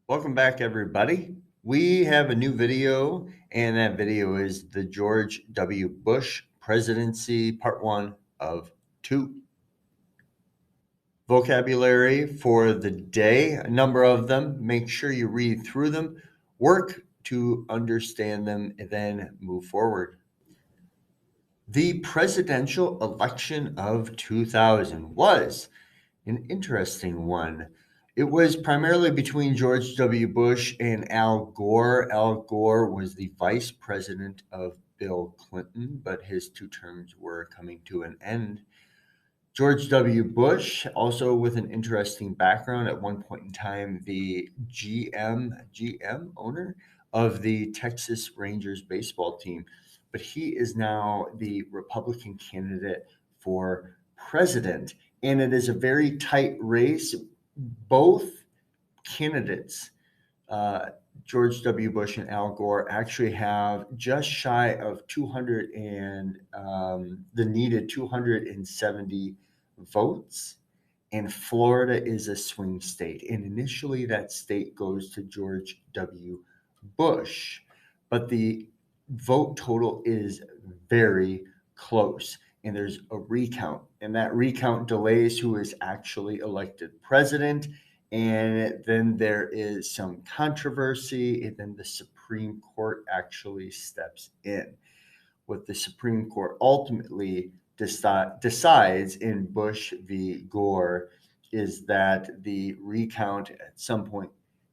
Welcome back, everybody. We have a new video, and that video is the George W. Bush Presidency, Part 1 of 2. Vocabulary for the day, a number of them. Make sure you read through them, work to understand them, and then move forward. The presidential election of 2000 was an interesting one. It was primarily between George W. Bush and Al Gore. Al Gore was the vice president of Bill Clinton, but his two terms were coming to an end. George W. Bush, also with an interesting background, at one point in time, the GM owner of the Texas Rangers baseball team. But he is now the Republican candidate for president. And it is a very tight race. Both candidates, uh, George W. Bush and Al Gore, actually have just shy of 200 and the needed 270 votes. And Florida is a swing state. And initially, that state goes to George W. Bush. But the vote total is very close. And there's a recount. And that recount delays who is actually elected president. And then there is some controversy. And then the Supreme Court actually steps in. What the Supreme Court ultimately decides in Bush v. Gore is that the recount at some point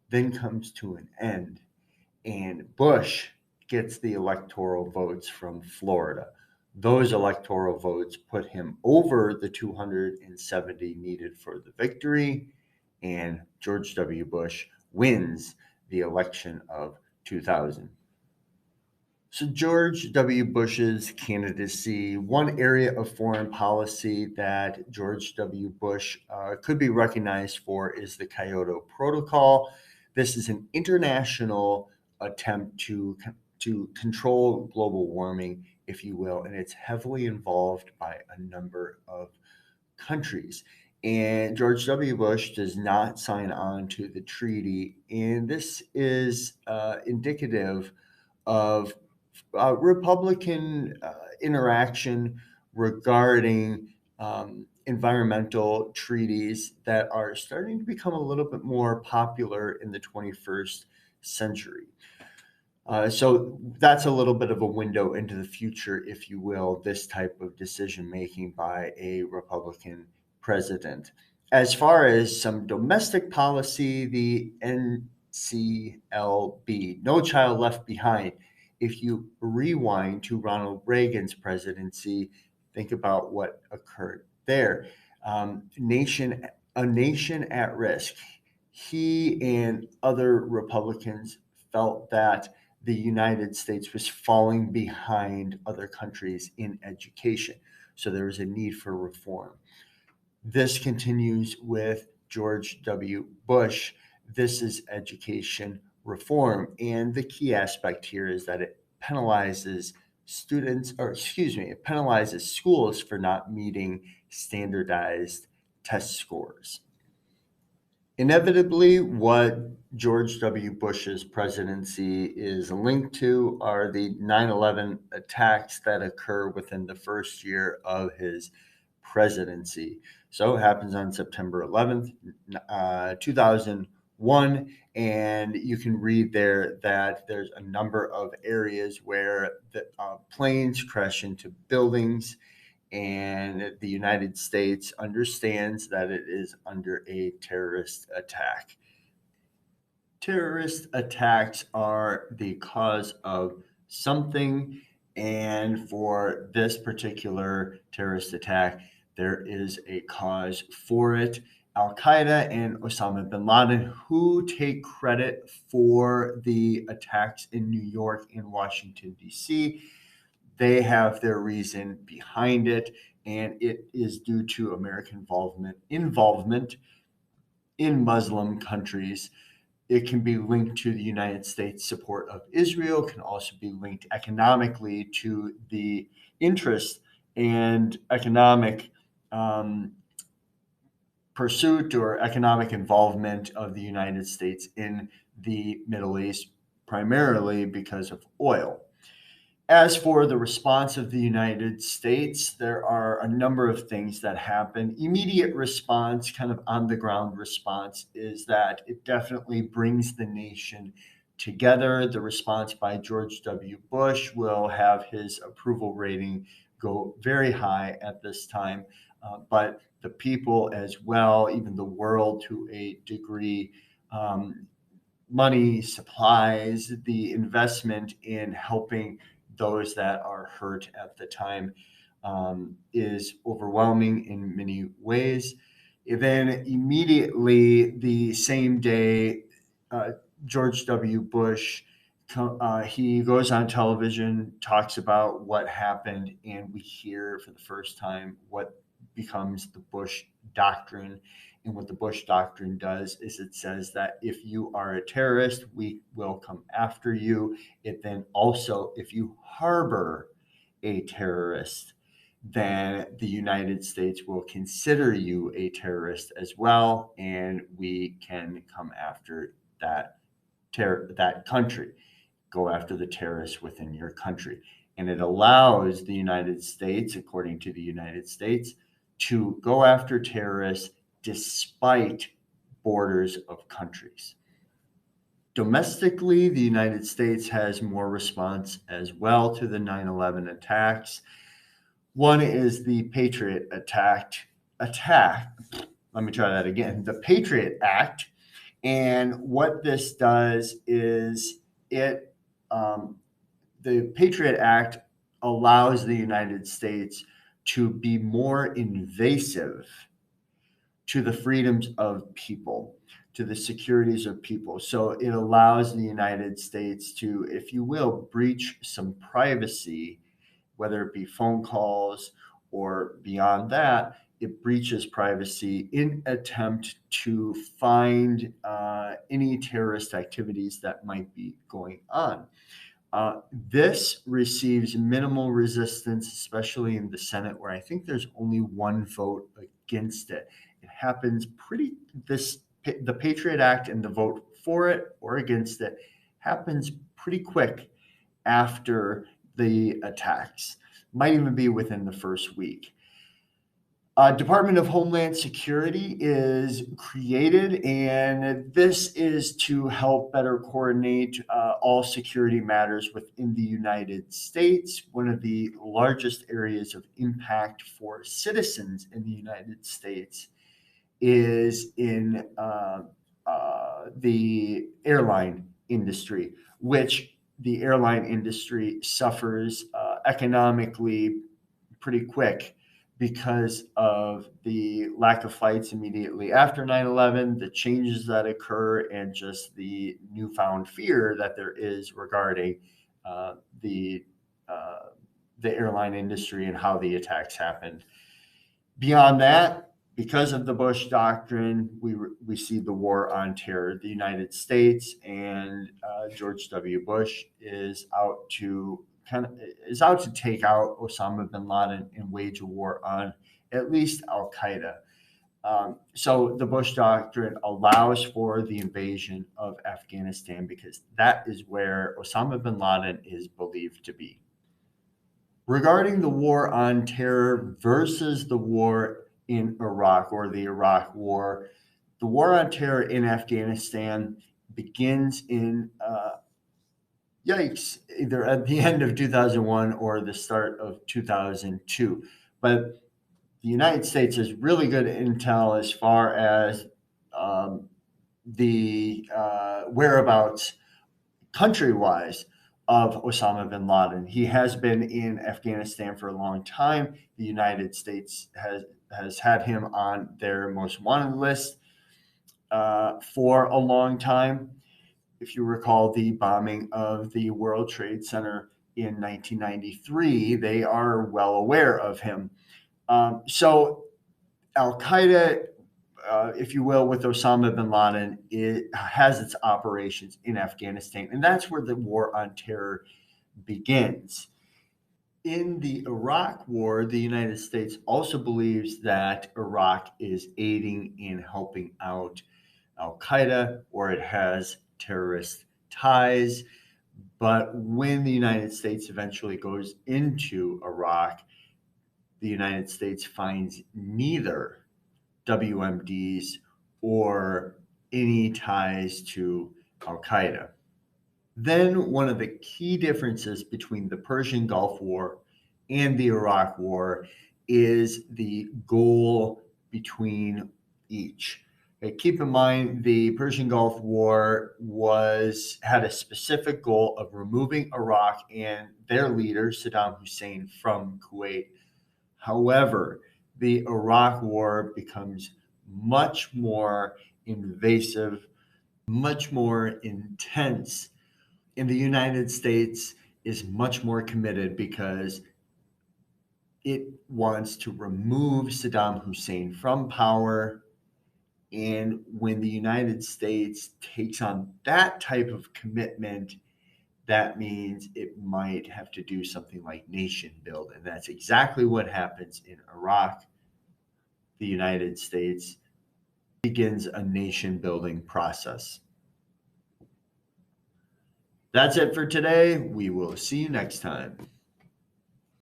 then comes to an end, and Bush gets the electoral votes from Florida. Those electoral votes put him over the 270 needed for the victory, and George W. Bush wins the election of 2000. So, George W. Bush's candidacy, one area of foreign policy that George W. Bush could be recognized for is the Kyoto Protocol. This is an international attempt to control global warming, if you will, and it's heavily involved by a number of countries. And George W. Bush does not sign on to the treaty, and this is indicative of Republican interaction regarding environmental treaties that are starting to become a little bit more popular in the 21st century. So that's a little bit of a window into the future, if you will, this type of decision making by a Republican president. As far as some domestic policy, the NCLB, No Child Left Behind. If you rewind to Ronald Reagan's presidency, think about what occurred there. A nation at risk. He and other Republicans felt that the United States was falling behind other countries in education. So there was a need for reform. This continues with George W. Bush. This is education reform. And the key aspect here is that it penalizes it penalizes schools for not meeting standardized test scores. Inevitably, what George W. Bush's presidency is linked to are the 9/11 attacks that occur within the first year of his presidency. So it happens on September 11th, 2001. And you can read there that there's a number of areas where the planes crash into buildings, and the United States understands that it is under a terrorist attack. Terrorist attacks are the cause of something, and for this particular terrorist attack, there is a cause for it. Al Qaeda and Osama bin Laden, who take credit for the attacks in New York and Washington, D.C., they have their reason behind it, and it is due to American involvement in Muslim countries. It can be linked to the United States support of Israel, can also be linked economically to the interest and economic pursuit or economic involvement of the United States in the Middle East, primarily because of oil. As for the response of the United States, there are a number of things that happen. Immediate response, kind of on the ground response, is that it definitely brings the nation together. The response by George W. Bush will have his approval rating go very high at this time. But the people as well, even the world to a degree, money, supplies, the investment in helping those that are hurt at the time is overwhelming in many ways. And then immediately the same day, uh, George W. Bush, he goes on television, talks about what happened, and we hear for the first time what becomes the Bush Doctrine. And what the Bush Doctrine does is it says that if you are a terrorist, we will come after you. It then also, if you harbor a terrorist, then the United States will consider you a terrorist as well, and we can come after that country, go after the terrorists within your country. And it allows the United States, according to the United States, to go after terrorists despite borders of countries. Domestically, the United States has more response as well to the 9/11 attacks. One is the Patriot attack. Let me try that again. The Patriot Act. And what this does is the Patriot Act allows the United States to be more invasive to the freedoms of people, to the securities of people. So it allows the United States to, if you will, breach some privacy, whether it be phone calls or beyond that. It breaches privacy in attempt to find any terrorist activities that might be going on. This receives minimal resistance, especially in the Senate, where I think there's only one vote against it. It happens the Patriot Act and the vote for it or against it happens pretty quick after the attacks, might even be within the first week. Department of Homeland Security is created, and this is to help better coordinate all security matters within the United States. One of the largest areas of impact for citizens in the United States is in the airline industry, which the airline industry suffers economically pretty quick because of the lack of flights immediately after 9/11, the changes that occur, and just the newfound fear that there is regarding uh, the uh, the airline industry and how the attacks happened. Beyond that, because of the Bush Doctrine, we see the war on terror. The United States and George W. Bush is out to take out Osama bin Laden and wage a war on at least Al Qaeda. So the Bush Doctrine allows for the invasion of Afghanistan because that is where Osama bin Laden is believed to be. Regarding the war on terror versus the war in Iraq or the Iraq War, the war on terror in Afghanistan begins in, either at the end of 2001 or the start of 2002. But the United States has really good intel as far as the whereabouts country-wise of Osama bin Laden. He has been in Afghanistan for a long time. The United States has had him on their most wanted list for a long time. If you recall the bombing of the World Trade Center in 1993, they are well aware of him. So Al Qaeda, if you will, with Osama bin Laden, it has its operations in Afghanistan, and that's where the war on terror begins. In the Iraq War, the United States also believes that Iraq is aiding and helping out Al Qaeda or it has terrorist ties. But when the United States eventually goes into Iraq, the United States finds neither WMDs or any ties to Al Qaeda. Then, one of the key differences between the Persian Gulf War and the Iraq War is the goal between each. Okay, keep in mind, the Persian Gulf War had a specific goal of removing Iraq and their leader, Saddam Hussein, from Kuwait. However, the Iraq War becomes much more invasive, much more intense, and the United States is much more committed because it wants to remove Saddam Hussein from power. And when the United States takes on that type of commitment, that means it might have to do something like nation build. And that's exactly what happens in Iraq. The United States begins a nation building process. That's it for today. We will see you next time.